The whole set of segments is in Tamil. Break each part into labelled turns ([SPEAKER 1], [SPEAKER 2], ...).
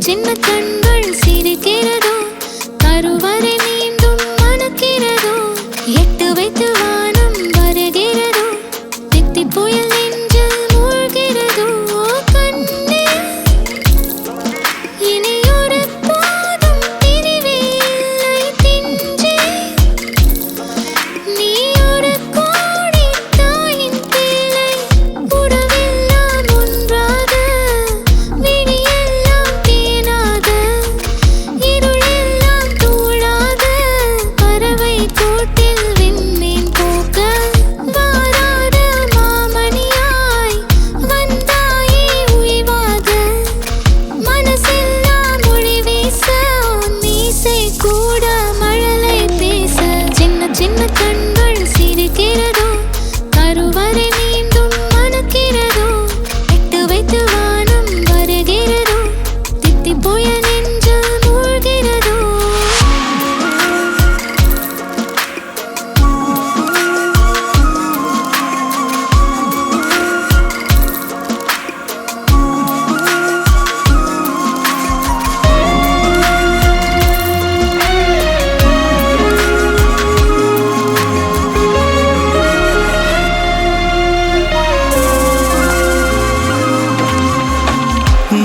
[SPEAKER 1] சின்ன கண்கள் சிரிக்கிறதோ கருவறை மீண்டும் மணக்கிறதோ எட்டு வைத்து வானம் வருகிறதோ தித்தி புயல் நெஞ்சில் மூழ்கிறதோ கண்ணே இனியொரு போதும் பிரிவே இல்லை தின்றே நீ ஒரு கோடி தாயின் பிள்ளை உறவெல்லாம் ஒன்றாக விழியெல்லாம் தேனாக இருளெல்லாம் தூளாக பறவை கூட்டில் விண்மீன் போக்க வாராத மாமணியாய் வந்தாயே உய்வாக மனசெல்லாம் மொழி வீச மீசை கூட மழலை பேச சின்ன சின்ன கண்கள் சிரிக்கிறதோ கருவறை மீண்டும் மணக்கிறதோ எட்டு வைத்து வானம் வருகிறதோ தித்தி புயல் நெஞ்சில் மூழ்கிறதோ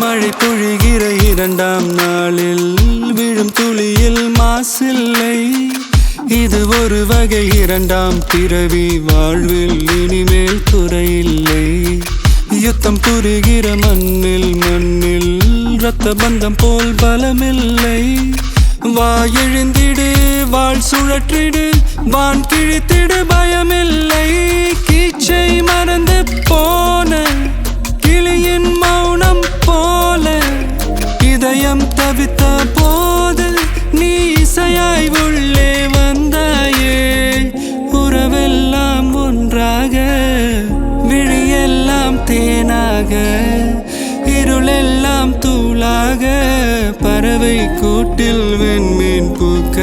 [SPEAKER 2] மழை பொழிகிற இரண்டாம் நாளில் விழும் துளியில் மாசில்லை இது ஒரு வகை இரண்டாம் பிறவி வாழ்வில் இனிமேல் குறையில்லை யுத்தம் புரிகிற மண்ணில் இரத்த பந்தம் போல் பலமில்லை வா எழுந்திடு வாழ் சுழற்றிடு வான் கிழித்திடு பயமில்லை கீச்சை மறந்து போன கிளியின் மௌனம் போல இதயம் தவித்த போது நீ இசையாய் உள்ளே வந்தாயே உறவெல்லாம் ஒன்றாக விழியெல்லாம் தேனாக இருளெல்லாம் தூளாக பறவை கூட்டில் வெண்மீன் பூக்க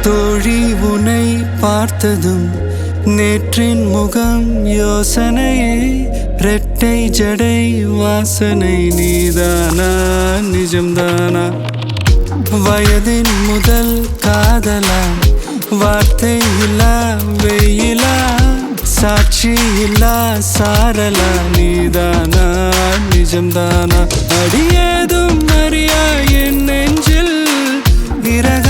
[SPEAKER 2] தோழி உனை பார்த்ததும் நேற்றின் முகம் யோசனையே ரெட்டை ஜடை வாசனை நீதானா நிஜம்தானா வயதின் முதல் காதலா வார்த்தை இல்லா வெயிலா சாட்சி இல்லா சாரலா நீதானா நிஜம்தானா அடியேதும் அறியா என் நெஞ்சில் இறக